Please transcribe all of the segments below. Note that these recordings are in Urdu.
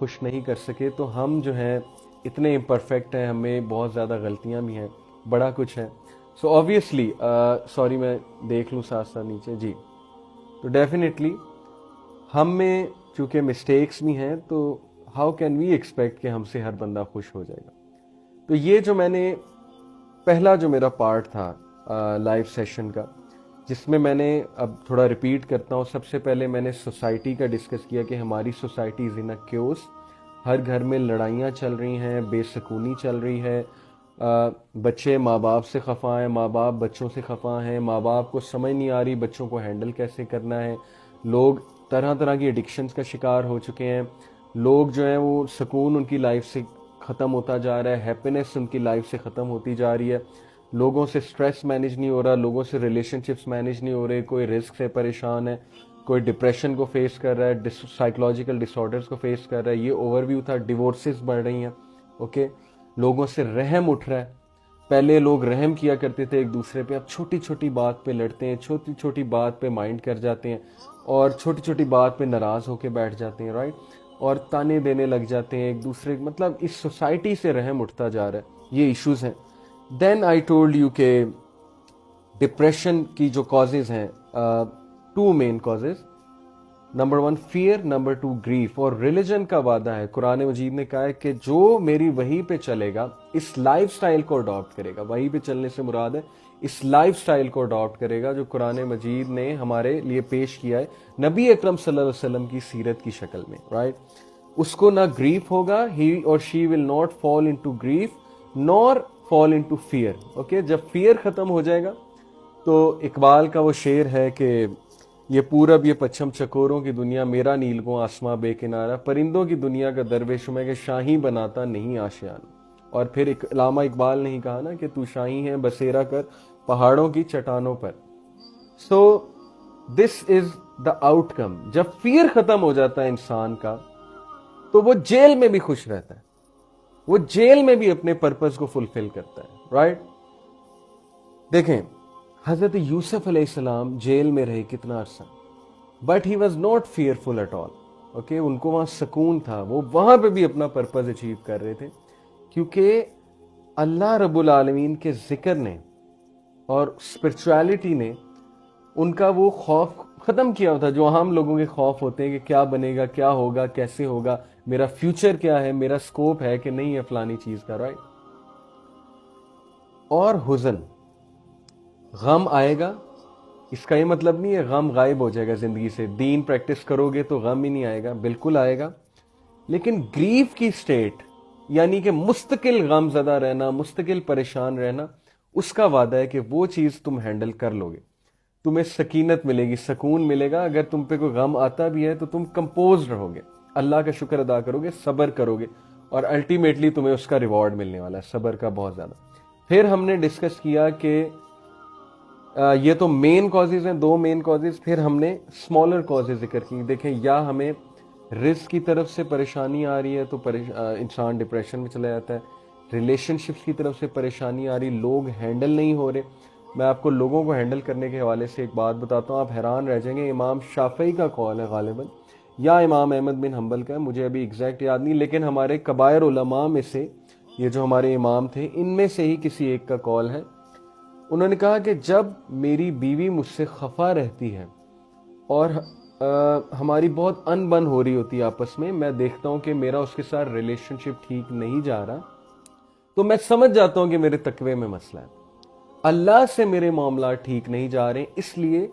خوش نہیں کر سکے تو ہم جو ہیں اتنے امپرفیکٹ ہیں, ہمیں بہت زیادہ غلطیاں بھی ہیں, بڑا کچھ ہے. سو آبویسلی سوری میں دیکھ لوں ساتھ ساتھ نیچے جی. تو ڈیفینیٹلی ہم میں چونکہ مسٹیکس بھی ہیں تو ہاؤ کین وی ایکسپیکٹ کہ ہم سے ہر بندہ خوش ہو جائے گا. تو یہ جو میں نے پہلا جو میرا پارٹ تھا لائیو سیشن کا, جس میں نے اب تھوڑا ریپیٹ کرتا ہوں, سب سے پہلے میں نے سوسائٹی کا ڈسکس کیا کہ ہماری society is in a caves. ہر گھر میں لڑائیاں چل رہی ہیں, بے سکونی چل رہی ہے, بچے ماں باپ سے خفا ہیں, ماں باپ بچوں سے خفا ہیں, ماں باپ کو سمجھ نہیں آ رہی بچوں کو ہینڈل کیسے کرنا ہے, لوگ طرح طرح کی ایڈکشنز کا شکار ہو چکے ہیں, لوگ جو ہیں وہ سکون ان کی لائف سے ختم ہوتا جا رہا ہے, ہیپینس ان کی لائف سے ختم ہوتی جا رہی ہے, لوگوں سے سٹریس مینیج نہیں ہو رہا, لوگوں سے ریلیشن شپس مینیج نہیں ہو رہے, کوئی رسک سے پریشان ہے, کوئی ڈپریشن کو فیس کر رہا ہے, سائیکولوجیکل ڈس آرڈرز کو فیس کر رہا ہے. یہ اوور ویو تھا. ڈیورسز بڑھ رہی ہیں, اوکے, لوگوں سے رحم اٹھ رہا ہے. پہلے لوگ رحم کیا کرتے تھے ایک دوسرے پہ, اب چھوٹی چھوٹی بات پہ لڑتے ہیں, چھوٹی چھوٹی بات پہ مائنڈ کر جاتے ہیں, اور چھوٹی چھوٹی بات پہ ناراض ہو کے بیٹھ جاتے ہیں, رائٹ, اور تانے دینے لگ جاتے ہیں ایک دوسرے. مطلب اس سوسائٹی سے رحم اٹھتا جا رہا ہے, یہ ایشوز ہیں. دین آئی ٹولڈ یو کہ ڈپریشن کی جو کازز ہیں, two main causes, number 1 fear, number 2 grief. اور ریلیجن کا وعدہ ہے, قرآن مجید نے کہا ہے کہ جو میری وحی پہ چلے گا, اس لائف سٹائل کو اڈاپٹ کرے گا, وحی پہ چلنے سے مراد ہے اس لائف سٹائل کو اڈاپٹ کرے گا جو قرآن مجید نے ہمارے لیے پیش کیا ہے نبی اکرم صلی اللہ علیہ وسلم کی سیرت کی شکل میں, رائٹ, اس کو نہ گریف ہوگا, he or she will not fall into grief nor fall into fear. Okay, جب فیئر ختم ہو جائے گا تو اقبال کا وہ شعر ہے کہ یہ پورب یہ پچھم چکوروں کی دنیا, میرا نیلگوں آسماں بے کنارہ, پرندوں کی دنیا کا درویش میں کہ شاہی بناتا نہیں آشیان. اور پھر علامہ اقبال نے ہی کہا نا کہ تو شاہی ہے بسیرا کر پہاڑوں کی چٹانوں پر. سو دس از دا آؤٹ کم. جب فیئر ختم ہو جاتا ہے انسان کا تو وہ جیل میں بھی خوش رہتا ہے, وہ جیل میں بھی اپنے پرپز کو فلفل کرتا ہے, رائٹ. دیکھیں حضرت یوسف علیہ السلام جیل میں رہے کتنا عرصہ, but he was not fearful at all. Okay, ان کو وہاں سکون تھا, وہ وہاں پہ بھی اپنا پرپز اچیو کر رہے تھے, کیونکہ اللہ رب العالمین کے ذکر نے اور اسپرچویلٹی نے ان کا وہ خوف ختم کیا ہوتا جو عام لوگوں کے خوف ہوتے ہیں کہ کیا بنے گا, کیا ہوگا, کیسے ہوگا, میرا فیوچر کیا ہے, میرا سکوپ ہے کہ نہیں ہے فلانی چیز کا, رائٹ. اور حزن, غم آئے گا, اس کا یہ مطلب نہیں ہے غم غائب ہو جائے گا زندگی سے, دین پریکٹس کرو گے تو غم ہی نہیں آئے گا, بالکل آئے گا. لیکن گریف کی سٹیٹ یعنی کہ مستقل غم زدہ رہنا, مستقل پریشان رہنا, اس کا وعدہ ہے کہ وہ چیز تم ہینڈل کر لو گے, تمہیں سکینت ملے گی, سکون ملے گا. اگر تم پہ کوئی غم آتا بھی ہے تو تم کمپوزڈ رہو گے, اللہ کا شکر ادا کرو گے, صبر کرو گے, اور الٹیمیٹلی تمہیں اس کا ریوارڈ ملنے والا ہے, صبر کا بہت زیادہ. پھر ہم نے ڈسکس کیا کہ یہ تو مین کازز ہیں, 2 مین کازز. پھر ہم نے اسمالر کازز ذکر کی. دیکھیں, یا ہمیں رزق کی طرف سے پریشانی آ رہی ہے تو انسان ڈپریشن میں چلا جاتا ہے, ریلیشن شپس کی طرف سے پریشانی آ رہی, لوگ ہینڈل نہیں ہو رہے. میں آپ کو لوگوں کو ہینڈل کرنے کے حوالے سے ایک بات بتاتا ہوں, آپ حیران رہ جائیں گے. امام شافعی کا قول ہے غالباً, یا امام احمد بن حنبل کا ہے, مجھے ابھی ایگزیکٹ یاد نہیں, لیکن ہمارے کبائر علماء میں سے یہ جو ہمارے امام تھے ان میں سے ہی کسی ایک کا قول ہے. انہوں نے کہا کہ جب میری بیوی مجھ سے خفا رہتی ہے اور ہماری بہت ان بن ہو رہی ہوتی ہے آپس میں, میں دیکھتا ہوں کہ میرا اس کے ساتھ ریلیشن شپ ٹھیک نہیں جا رہا, تو میں سمجھ جاتا ہوں کہ میرے تقوی میں مسئلہ ہے, اللہ سے میرے معاملات ٹھیک نہیں جا رہے, اس لیے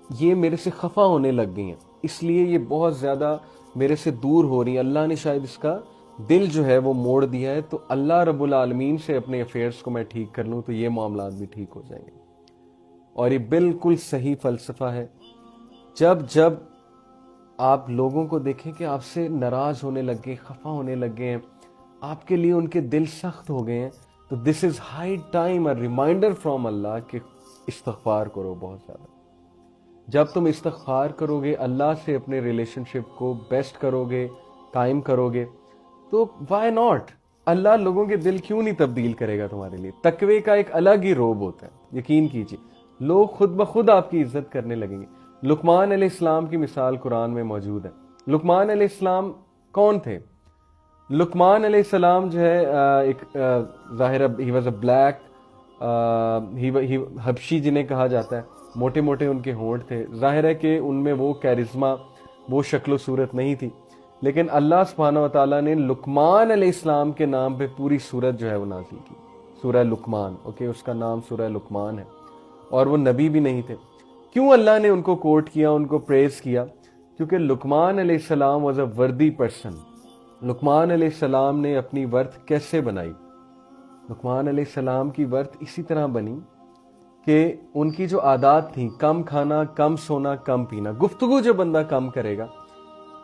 یہ میرے سے خفا ہونے لگ گئی ہیں, اس لیے یہ بہت زیادہ میرے سے دور ہو رہی ہیں, اللہ نے شاید اس کا دل جو ہے وہ موڑ دیا ہے, تو اللہ رب العالمین سے اپنے افیئرس کو میں ٹھیک کر لوں تو یہ معاملات بھی ٹھیک ہو جائیں گے. اور یہ بالکل صحیح فلسفہ ہے. جب آپ لوگوں کو دیکھیں کہ آپ سے ناراض ہونے لگ گئے, خفا ہونے لگ گئے ہیں, آپ کے لیے ان کے دل سخت ہو گئے ہیں, تو this is high time a reminder from Allah کہ استغفار کرو بہت زیادہ. جب تم استغفار کرو گے, اللہ سے اپنے ریلیشن شپ کو بیسٹ کرو گے, قائم کرو گے, تو وائی ناٹ, اللہ لوگوں کے دل کیوں نہیں تبدیل کرے گا تمہارے لیے. تقوی کا ایک الگ ہی روب ہوتا ہے, یقین کیجیے, لوگ خود بخود آپ کی عزت کرنے لگیں گے. لقمان علیہ السلام کی مثال قرآن میں موجود ہے. لقمان علیہ السلام کون تھے؟ لقمان علیہ السلام جو ہے ایک ظاہر ہی واز اے بلیک حبشی جنہیں کہا جاتا ہے، موٹے موٹے ان کے ہونٹ تھے، ظاہر ہے کہ ان میں وہ کیرزما، وہ شکل و صورت نہیں تھی، لیکن اللہ سبحانہ و تعالیٰ نے لقمان علیہ السلام کے نام پہ پوری سورت جو ہے وہ نازل کی، سورہ لقمان، اوکے، اس کا نام سورہ لقمان ہے، اور وہ نبی بھی نہیں تھے۔ کیوں اللہ نے ان کو کوٹ کیا، ان کو پریز کیا؟ کیونکہ لقمان علیہ السلام واز اے وردی پرسن۔ لقمان علیہ السلام نے اپنی ورث کیسے بنائی؟ لقمان علیہ السلام کی ورث اسی طرح بنی کہ ان کی جو عادات تھیں، کم کھانا، کم سونا، کم پینا، گفتگو جو بندہ کم کرے گا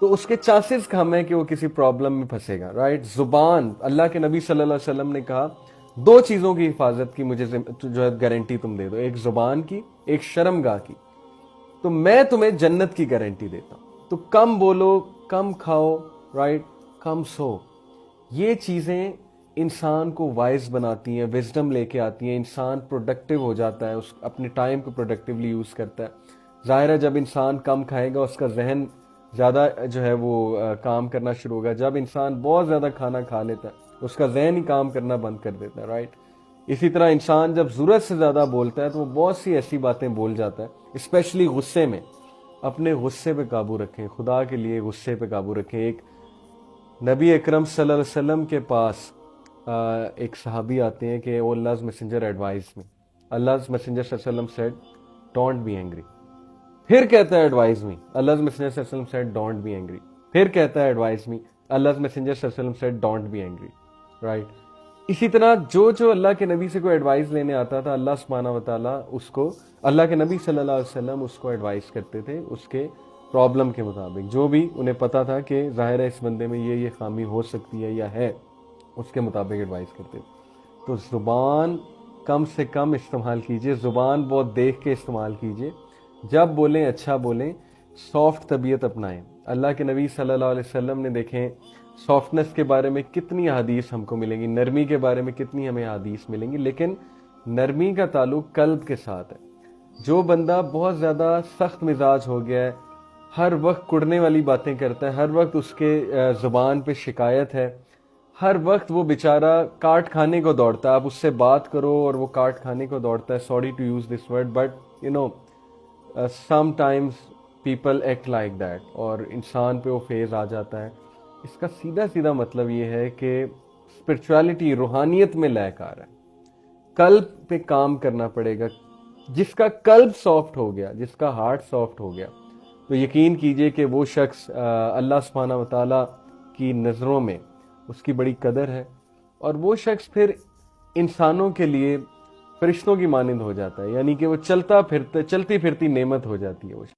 تو اس کے چانسز کم ہے کہ وہ کسی پرابلم میں پھنسے گا، رائٹ؟ زبان، اللہ کے نبی صلی اللہ علیہ وسلم نے کہا دو چیزوں کی حفاظت کی مجھے جو ہے گارنٹی تم دے دو، ایک زبان کی، ایک شرمگاہ کی، تو میں تمہیں جنت کی گارنٹی دیتا ہوں۔ تو کم بولو، کم کھاؤ، رائٹ، کم سو، یہ چیزیں انسان کو وائز بناتی ہیں، وزڈم لے کے آتی ہیں، انسان پروڈکٹیو ہو جاتا ہے، اس اپنے ٹائم کو پروڈکٹیولی یوز کرتا ہے۔ ظاہر ہے جب انسان کم کھائے گا اس کا ذہن زیادہ جو ہے وہ کام کرنا شروع ہوگا۔ جب انسان بہت زیادہ کھانا کھا لیتا ہے اس کا ذہن ہی کام کرنا بند کر دیتا ہے، رائٹ؟ اسی طرح انسان جب ضرورت سے زیادہ بولتا ہے تو وہ بہت سی ایسی باتیں بول جاتا ہے، اسپیشلی غصے میں۔ اپنے غصے پہ قابو رکھیں، خدا کے لیے غصے پہ قابو رکھیں۔ ایک نبی اکرم صلی اللہ علیہ وسلم کے پاس ایک صحابی آتے ہیں کہ Allah's messenger advised me. Allah's messenger صلی اللہ علیہ وسلم said don't be angry. پھر کہتا ہے advise me. Allah's messenger صلی اللہ علیہ وسلم said don't be angry. پھر کہتا ہے advise me. Allah's messenger صلی اللہ علیہ وسلم said don't be angry. Right? اسی طرح جو اللہ کے نبی سے کوئی ایڈوائز لینے آتا تھا، اللہ سبحانہ و تعالیٰ اس کو، اللہ کے نبی صلی اللہ علیہ وسلم اس کو ایڈوائز کرتے تھے اس کے پرابلم کے مطابق، جو بھی انہیں پتا تھا کہ ظاہر ہے اس بندے میں یہ خامی ہو سکتی ہے یا ہے، اس کے مطابق ایڈوائز کرتے تھے۔ تو زبان کم سے کم استعمال کیجئے، زبان بہت دیکھ کے استعمال کیجئے، جب بولیں اچھا بولیں، سافٹ طبیعت اپنائیں۔ اللہ کے نبی صلی اللہ علیہ وسلم نے دیکھیں سافٹنس کے بارے میں کتنی حدیث ہم کو ملیں گی، نرمی کے بارے میں کتنی ہمیں حدیث ملیں گی، لیکن نرمی کا تعلق قلب کے ساتھ ہے۔ جو بندہ بہت زیادہ سخت مزاج ہو گیا ہے، ہر وقت کڑنے والی باتیں کرتا ہے، ہر وقت اس کے زبان پہ شکایت ہے، ہر وقت وہ بیچارہ کاٹ کھانے کو دوڑتا ہے، آپ اس سے بات کرو اور وہ کاٹ کھانے کو دوڑتا ہے، sorry to use this word but you know sometimes people act like that, اور انسان پہ وہ فیز آ جاتا ہے۔ اس کا سیدھا مطلب یہ ہے کہ اسپرچویلٹی، روحانیت میں لیک آ رہا ہے، قلب پہ کام کرنا پڑے گا۔ جس کا قلب سافٹ ہو گیا، جس کا ہارٹ سافٹ ہو گیا، تو یقین کیجئے کہ وہ شخص اللہ سبحانہ و تعالیٰ کی نظروں میں اس کی بڑی قدر ہے، اور وہ شخص پھر انسانوں کے لیے فرشتوں کی مانند ہو جاتا ہے، یعنی کہ وہ چلتی پھرتی نعمت ہو جاتی ہے وہ۔